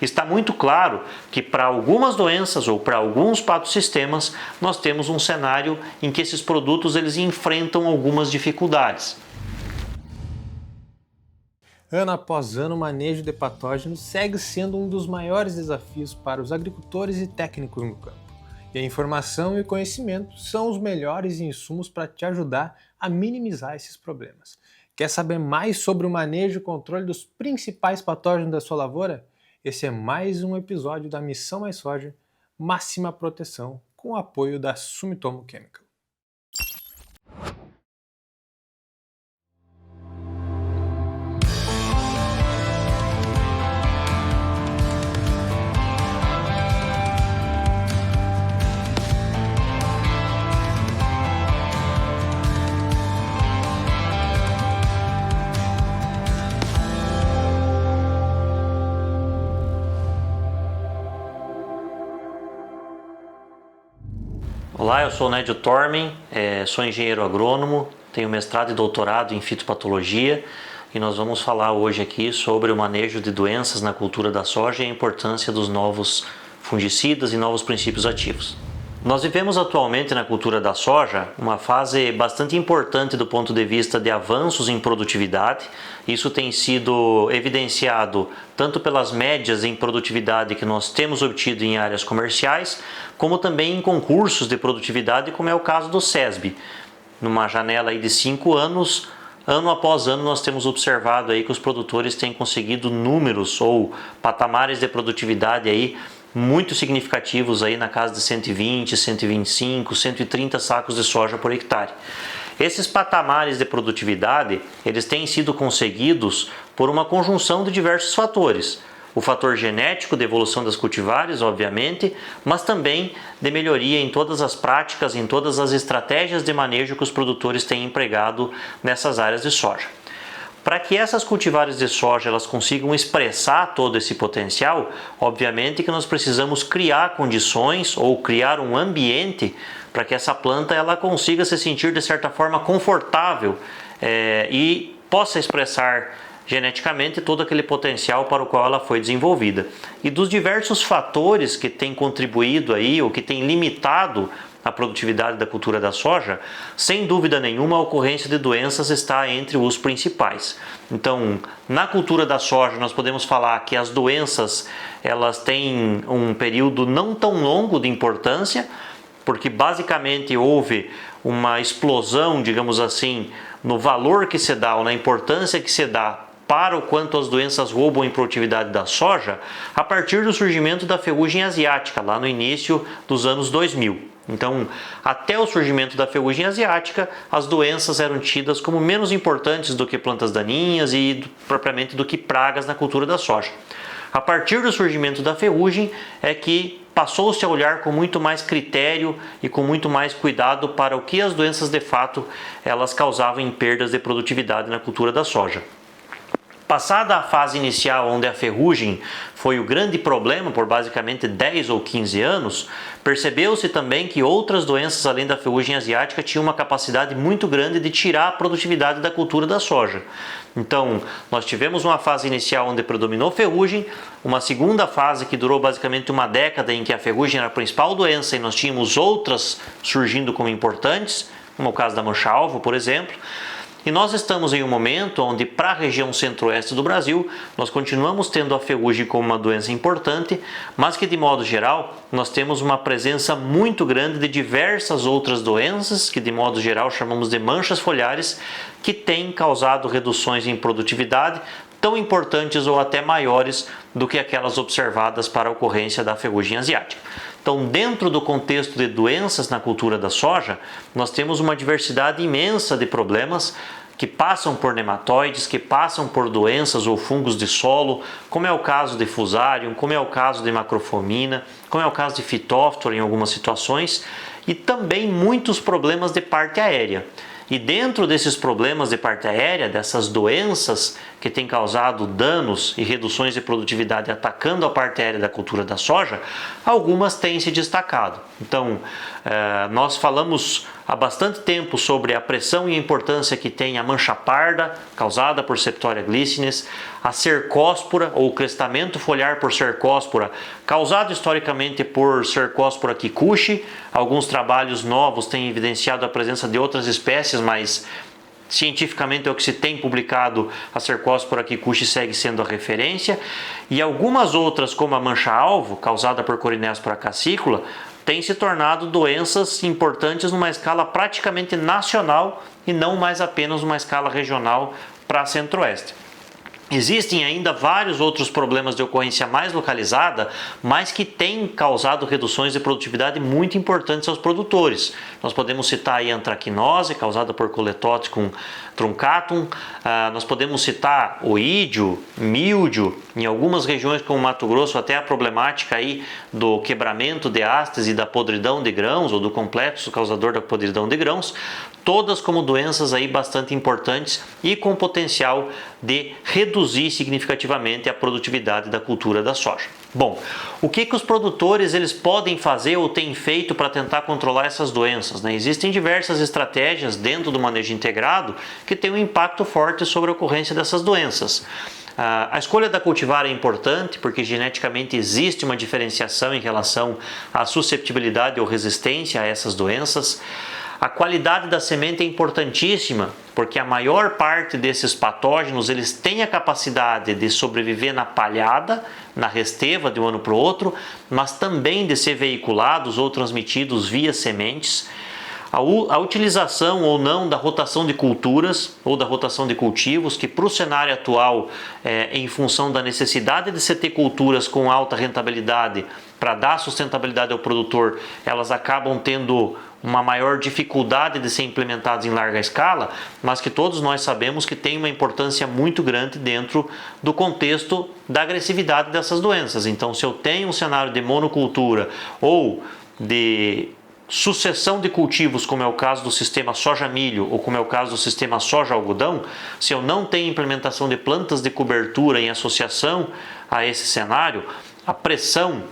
está muito claro que para algumas doenças ou para alguns patossistemas nós temos um cenário em que esses produtos eles enfrentam algumas dificuldades. Ano após ano, o manejo de patógenos segue sendo um dos maiores desafios para os agricultores e técnicos no campo. E a informação e o conhecimento são os melhores insumos para te ajudar a minimizar esses problemas. Quer saber mais sobre o manejo e controle dos principais patógenos da sua lavoura? Esse é mais um episódio da Missão Mais Soja, Máxima Proteção, com o apoio da Sumitomo Chemical. Olá, eu sou o Nédio Tormen, sou engenheiro agrônomo, tenho mestrado e doutorado em fitopatologia e nós vamos falar hoje aqui sobre o manejo de doenças na cultura da soja e a importância dos novos fungicidas e novos princípios ativos. Nós vivemos atualmente na cultura da soja uma fase bastante importante do ponto de vista de avanços em produtividade. Isso tem sido evidenciado tanto pelas médias em produtividade que nós temos obtido em áreas comerciais, como também em concursos de produtividade, como é o caso do SESB. Numa janela aí de 5 anos, ano após ano, nós temos observado aí que os produtores têm conseguido números ou patamares de produtividade aí muito significativos aí na casa de 120, 125, 130 sacos de soja por hectare. Esses patamares de produtividade, eles têm sido conseguidos por uma conjunção de diversos fatores. O fator genético de evolução das cultivares, obviamente, mas também de melhoria em todas as práticas, em todas as estratégias de manejo que os produtores têm empregado nessas áreas de soja. Para que essas cultivares de soja elas consigam expressar todo esse potencial, obviamente que nós precisamos criar condições ou criar um ambiente para que essa planta ela consiga se sentir de certa forma confortável e possa expressar geneticamente todo aquele potencial para o qual ela foi desenvolvida. E dos diversos fatores que têm contribuído aí ou que têm limitado a produtividade da cultura da soja, sem dúvida nenhuma a ocorrência de doenças está entre os principais. Então, na cultura da soja nós podemos falar que as doenças elas têm um período não tão longo de importância, porque basicamente houve uma explosão, digamos assim, no valor que se dá ou na importância que se dá para o quanto as doenças roubam em produtividade da soja, a partir do surgimento da ferrugem asiática, lá no início dos anos 2000. Então, até o surgimento da ferrugem asiática, as doenças eram tidas como menos importantes do que plantas daninhas e propriamente do que pragas na cultura da soja. A partir do surgimento da ferrugem é que passou-se a olhar com muito mais critério e com muito mais cuidado para o que as doenças de fato elas causavam em perdas de produtividade na cultura da soja. Passada a fase inicial, onde a ferrugem foi o grande problema por basicamente 10 ou 15 anos, percebeu-se também que outras doenças além da ferrugem asiática tinham uma capacidade muito grande de tirar a produtividade da cultura da soja. Então, nós tivemos uma fase inicial onde predominou ferrugem, uma segunda fase que durou basicamente uma década em que a ferrugem era a principal doença e nós tínhamos outras surgindo como importantes, como o caso da mancha-alvo, por exemplo. E nós estamos em um momento onde, para a região centro-oeste do Brasil, nós continuamos tendo a ferrugem como uma doença importante, mas que, de modo geral, nós temos uma presença muito grande de diversas outras doenças, que, de modo geral, chamamos de manchas foliares, que têm causado reduções em produtividade tão importantes ou até maiores do que aquelas observadas para a ocorrência da ferrugem asiática. Então, dentro do contexto de doenças na cultura da soja, nós temos uma diversidade imensa de problemas que passam por nematóides, que passam por doenças ou fungos de solo, como é o caso de Fusarium, como é o caso de Macrofomina, como é o caso de Phytophthora em algumas situações, e também muitos problemas de parte aérea. E dentro desses problemas de parte aérea, dessas doenças que têm causado danos e reduções de produtividade atacando a parte aérea da cultura da soja, algumas têm se destacado. Então, nós falamos há bastante tempo sobre a pressão e a importância que tem a mancha parda, causada por Septoria glycines, a cercóspora, ou crestamento foliar por cercóspora, causado historicamente por Cercospora kikuchi. Alguns trabalhos novos têm evidenciado a presença de outras espécies, mas cientificamente é o que se tem publicado, a Cercospora kikuchi segue sendo a referência, e algumas outras, como a mancha-alvo, causada por Corynespora cassicula, têm se tornado doenças importantes numa escala praticamente nacional e não mais apenas numa escala regional para Centro-Oeste. Existem ainda vários outros problemas de ocorrência mais localizada, mas que têm causado reduções de produtividade muito importantes aos produtores. Nós podemos citar aí a antracnose, causada por Coletoticum truncatum, nós podemos citar oídio, míldio, em algumas regiões como Mato Grosso até a problemática aí do quebramento de hastes e da podridão de grãos, ou do complexo causador da podridão de grãos, todas como doenças aí bastante importantes e com potencial de reduzir significativamente a produtividade da cultura da soja. Bom, o que os produtores eles podem fazer ou têm feito para tentar controlar essas doenças, né? Existem diversas estratégias dentro do manejo integrado que têm um impacto forte sobre a ocorrência dessas doenças. A escolha da cultivar é importante porque geneticamente existe uma diferenciação em relação à susceptibilidade ou resistência a essas doenças. A qualidade da semente é importantíssima, porque a maior parte desses patógenos eles têm a capacidade de sobreviver na palhada, na resteva de um ano para o outro, mas também de ser veiculados ou transmitidos via sementes. A utilização ou não da rotação de culturas ou da rotação de cultivos, que para o cenário atual, em função da necessidade de se ter culturas com alta rentabilidade para dar sustentabilidade ao produtor, elas acabam tendo uma maior dificuldade de ser implementadas em larga escala, mas que todos nós sabemos que tem uma importância muito grande dentro do contexto da agressividade dessas doenças. Então, se eu tenho um cenário de monocultura ou de sucessão de cultivos, como é o caso do sistema soja-milho ou como é o caso do sistema soja-algodão, se eu não tenho implementação de plantas de cobertura em associação a esse cenário, a pressão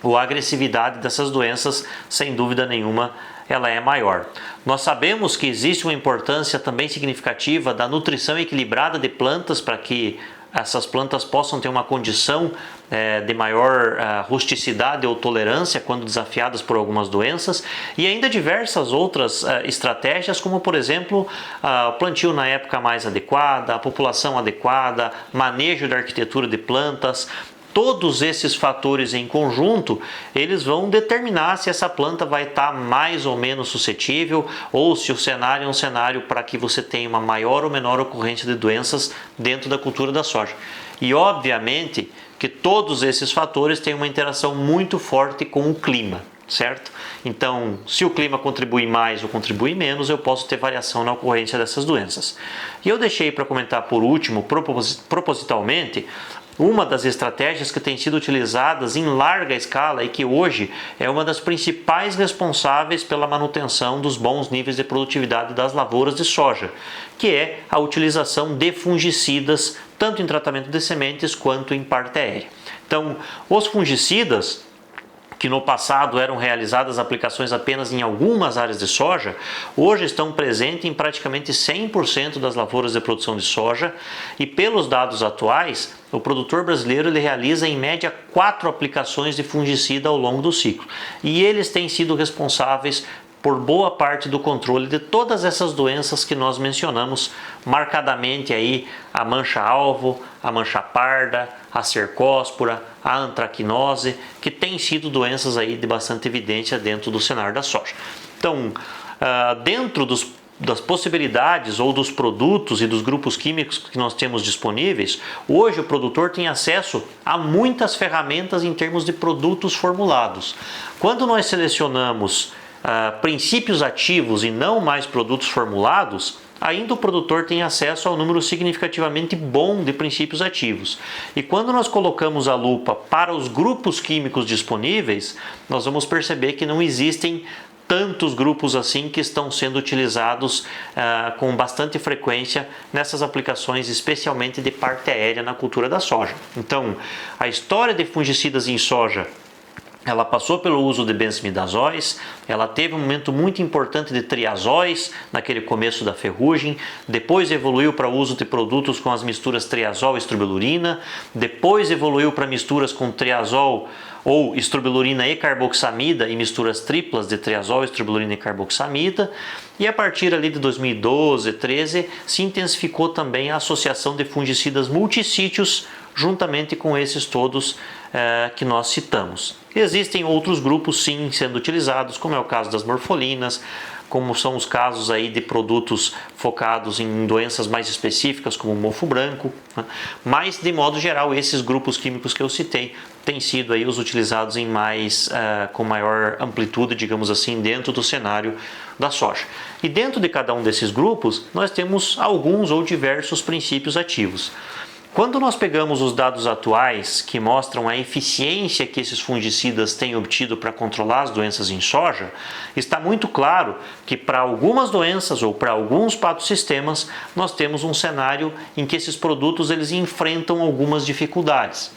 ou a agressividade dessas doenças, sem dúvida nenhuma, ela é maior. Nós sabemos que existe uma importância também significativa da nutrição equilibrada de plantas para que essas plantas possam ter uma condição de maior rusticidade ou tolerância quando desafiadas por algumas doenças, e ainda diversas outras estratégias, como por exemplo o plantio na época mais adequada, a população adequada, manejo da arquitetura de plantas. Todos esses fatores em conjunto, eles vão determinar se essa planta vai estar mais ou menos suscetível ou se o cenário é um cenário para que você tenha uma maior ou menor ocorrência de doenças dentro da cultura da soja. E obviamente que todos esses fatores têm uma interação muito forte com o clima, certo? Então, se o clima contribui mais ou contribui menos, eu posso ter variação na ocorrência dessas doenças. E eu deixei para comentar por último, propositalmente, uma das estratégias que tem sido utilizadas em larga escala e que hoje é uma das principais responsáveis pela manutenção dos bons níveis de produtividade das lavouras de soja, que é a utilização de fungicidas, tanto em tratamento de sementes quanto em parte aérea. Então, os fungicidas, que no passado eram realizadas aplicações apenas em algumas áreas de soja, hoje estão presentes em praticamente 100% das lavouras de produção de soja, e pelos dados atuais, o produtor brasileiro ele realiza em média 4 aplicações de fungicida ao longo do ciclo, e eles têm sido responsáveis por boa parte do controle de todas essas doenças que nós mencionamos, marcadamente aí a mancha-alvo, a mancha parda, a cercóspora, a antracnose, que têm sido doenças aí de bastante evidência dentro do cenário da soja. Então, dentro das possibilidades ou dos produtos e dos grupos químicos que nós temos disponíveis, hoje o produtor tem acesso a muitas ferramentas em termos de produtos formulados. Quando nós selecionamos princípios ativos e não mais produtos formulados, ainda o produtor tem acesso a um número significativamente bom de princípios ativos. E quando nós colocamos a lupa para os grupos químicos disponíveis, nós vamos perceber que não existem tantos grupos assim que estão sendo utilizados com bastante frequência nessas aplicações, especialmente de parte aérea na cultura da soja. Então, a história de fungicidas em soja, ela passou pelo uso de benzimidazóis, ela teve um momento muito importante de triazóis naquele começo da ferrugem, depois evoluiu para o uso de produtos com as misturas triazol e estrobilurina, depois evoluiu para misturas com triazol ou estrobilurina e carboxamida e misturas triplas de triazol, estrobilurina e carboxamida, e a partir ali de 2012, 13, se intensificou também a associação de fungicidas multissítios juntamente com esses todos que nós citamos. Existem outros grupos sim sendo utilizados, como é o caso das morfolinas, como são os casos aí de produtos focados em doenças mais específicas, como o mofo branco, né? Mas de modo geral esses grupos químicos que eu citei têm sido aí os utilizados em com maior amplitude, digamos assim, dentro do cenário da soja. E dentro de cada um desses grupos nós temos alguns ou diversos princípios ativos. Quando nós pegamos os dados atuais que mostram a eficiência que esses fungicidas têm obtido para controlar as doenças em soja, está muito claro que para algumas doenças ou para alguns patossistemas nós temos um cenário em que esses produtos eles enfrentam algumas dificuldades.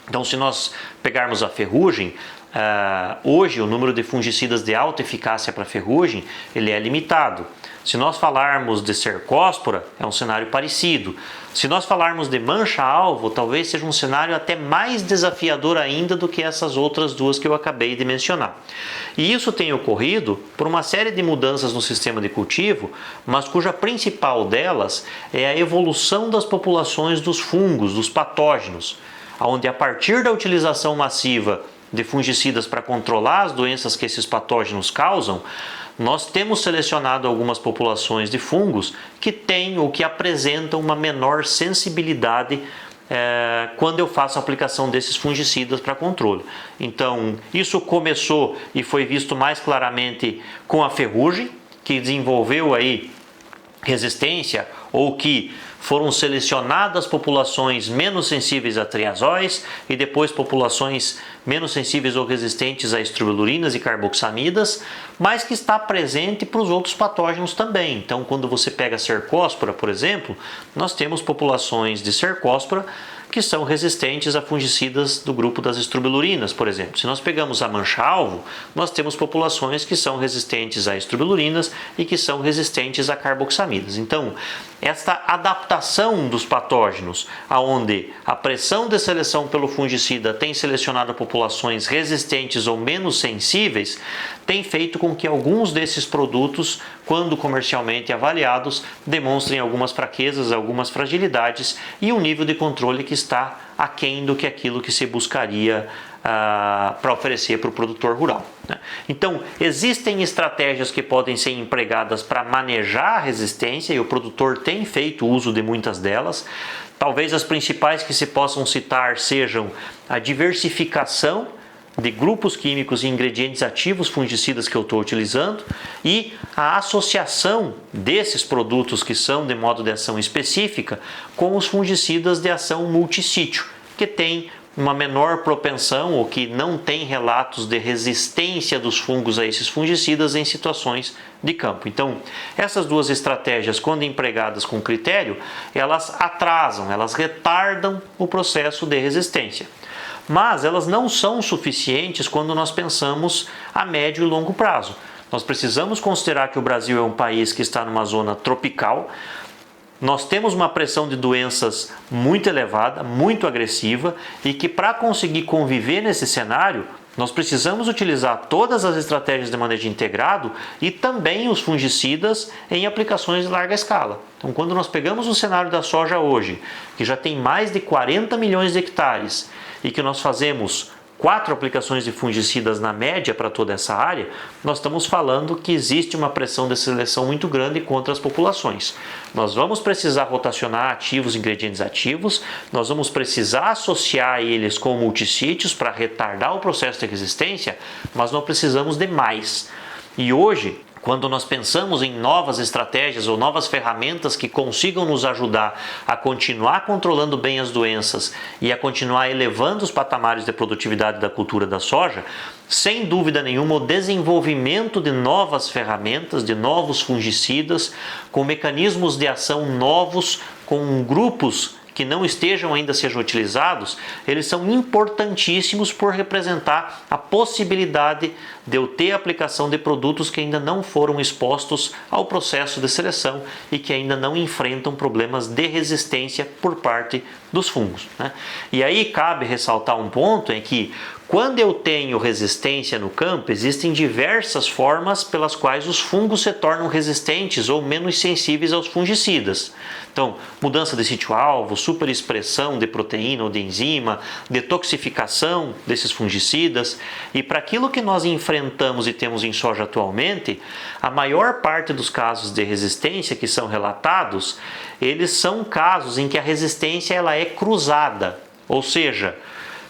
Então, se nós pegarmos a ferrugem, hoje o número de fungicidas de alta eficácia para ferrugem ele é limitado. Se nós falarmos de cercóspora, é um cenário parecido. Se nós falarmos de mancha-alvo, talvez seja um cenário até mais desafiador ainda do que essas outras duas que eu acabei de mencionar. E isso tem ocorrido por uma série de mudanças no sistema de cultivo, mas cuja principal delas é a evolução das populações dos fungos, dos patógenos, onde a partir da utilização massiva de fungicidas para controlar as doenças que esses patógenos causam, nós temos selecionado algumas populações de fungos que têm ou que apresentam uma menor sensibilidade quando eu faço a aplicação desses fungicidas para controle. Então, isso começou e foi visto mais claramente com a ferrugem, que desenvolveu aí resistência ou que foram selecionadas populações menos sensíveis a triazóis e depois populações menos sensíveis ou resistentes a estrobilurinas e carboxamidas, mas que está presente para os outros patógenos também. Então, quando você pega a cercóspora, por exemplo, nós temos populações de cercóspora que são resistentes a fungicidas do grupo das estrobilurinas, por exemplo. Se nós pegamos a mancha-alvo, nós temos populações que são resistentes a estrobilurinas e que são resistentes a carboxamidas. Então, esta adaptação dos patógenos, aonde a pressão de seleção pelo fungicida tem selecionado populações resistentes ou menos sensíveis, tem feito com que alguns desses produtos, quando comercialmente avaliados, demonstrem algumas fraquezas, algumas fragilidades e um nível de controle que está aquém do que aquilo que se buscaria para oferecer para o produtor rural, né? Então, existem estratégias que podem ser empregadas para manejar a resistência e o produtor tem feito uso de muitas delas. Talvez as principais que se possam citar sejam a diversificação de grupos químicos e ingredientes ativos fungicidas que eu estou utilizando e a associação desses produtos que são de modo de ação específica com os fungicidas de ação multissítio, que tem uma menor propensão ou que não tem relatos de resistência dos fungos a esses fungicidas em situações de campo. Então, essas duas estratégias, quando empregadas com critério, elas atrasam, elas retardam o processo de resistência. Mas elas não são suficientes quando nós pensamos a médio e longo prazo. Nós precisamos considerar que o Brasil é um país que está numa zona tropical. Nós temos uma pressão de doenças muito elevada, muito agressiva e que para conseguir conviver nesse cenário, nós precisamos utilizar todas as estratégias de manejo integrado e também os fungicidas em aplicações de larga escala. Então, quando nós pegamos o cenário da soja hoje, que já tem mais de 40 milhões de hectares e que nós fazemos 4 aplicações de fungicidas na média para toda essa área, nós estamos falando que existe uma pressão de seleção muito grande contra as populações. Nós vamos precisar rotacionar ativos e ingredientes ativos, nós vamos precisar associar eles com multissítios para retardar o processo de resistência, mas não precisamos de mais. E hoje, Quando nós pensamos em novas estratégias ou novas ferramentas que consigam nos ajudar a continuar controlando bem as doenças e a continuar elevando os patamares de produtividade da cultura da soja, sem dúvida nenhuma, o desenvolvimento de novas ferramentas, de novos fungicidas, com mecanismos de ação novos, com grupos que não estejam ainda sejam utilizados, eles são importantíssimos por representar a possibilidade de eu ter aplicação de produtos que ainda não foram expostos ao processo de seleção e que ainda não enfrentam problemas de resistência por parte dos fungos, né? E aí cabe ressaltar um ponto em que quando eu tenho resistência no campo, existem diversas formas pelas quais os fungos se tornam resistentes ou menos sensíveis aos fungicidas. Então, mudança de sítio-alvo, superexpressão de proteína ou de enzima, detoxificação desses fungicidas. E para aquilo que nós enfrentamos e temos em soja atualmente, a maior parte dos casos de resistência que são relatados, eles são casos em que a resistência ela é cruzada, ou seja,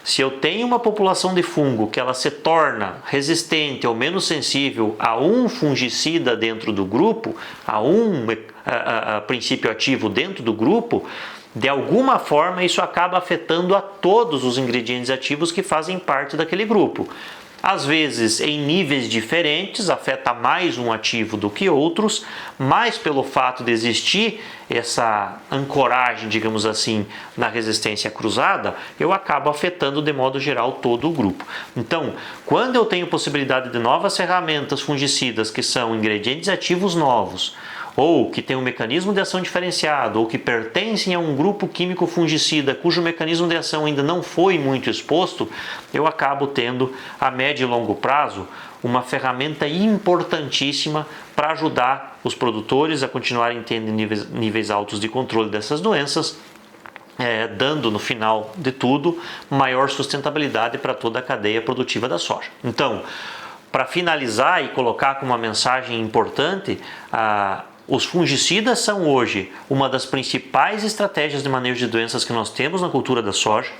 se eu tenho uma população de fungo que ela se torna resistente ou menos sensível a um fungicida dentro do grupo, a um princípio ativo dentro do grupo, de alguma forma isso acaba afetando a todos os ingredientes ativos que fazem parte daquele grupo. Às vezes em níveis diferentes, afeta mais um ativo do que outros, mas pelo fato de existir essa ancoragem, digamos assim, na resistência cruzada, eu acabo afetando de modo geral todo o grupo. Então, quando eu tenho possibilidade de novas ferramentas fungicidas que são ingredientes ativos novos, ou que tem um mecanismo de ação diferenciado, ou que pertencem a um grupo químico fungicida cujo mecanismo de ação ainda não foi muito exposto, eu acabo tendo a médio e longo prazo uma ferramenta importantíssima para ajudar os produtores a continuarem tendo níveis altos de controle dessas doenças, dando no final de tudo maior sustentabilidade para toda a cadeia produtiva da soja. Então, para finalizar e colocar como uma mensagem importante, os fungicidas são hoje uma das principais estratégias de manejo de doenças que nós temos na cultura da soja.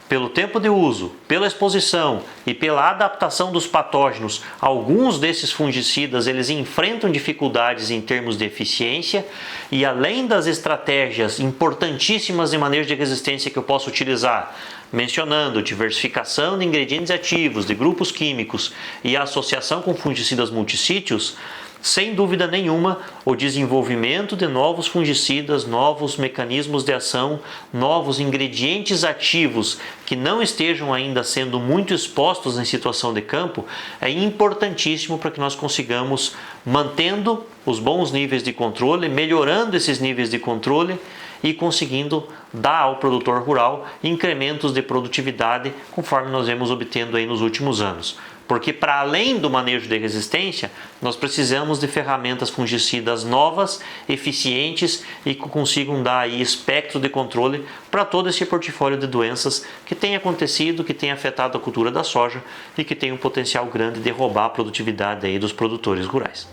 Pelo tempo de uso, pela exposição e pela adaptação dos patógenos, alguns desses fungicidas eles enfrentam dificuldades em termos de eficiência e além das estratégias importantíssimas de manejo de resistência que eu posso utilizar, mencionando diversificação de ingredientes ativos, de grupos químicos e a associação com fungicidas multissítios, sem dúvida nenhuma, o desenvolvimento de novos fungicidas, novos mecanismos de ação, novos ingredientes ativos que não estejam ainda sendo muito expostos em situação de campo é importantíssimo para que nós consigamos, mantendo os bons níveis de controle, melhorando esses níveis de controle e conseguindo dar ao produtor rural incrementos de produtividade conforme nós vemos obtendo aí nos últimos anos. Porque para além do manejo de resistência, nós precisamos de ferramentas fungicidas novas, eficientes e que consigam dar aí espectro de controle para todo esse portfólio de doenças que tem acontecido, que tem afetado a cultura da soja e que tem um potencial grande de roubar a produtividade aí dos produtores rurais.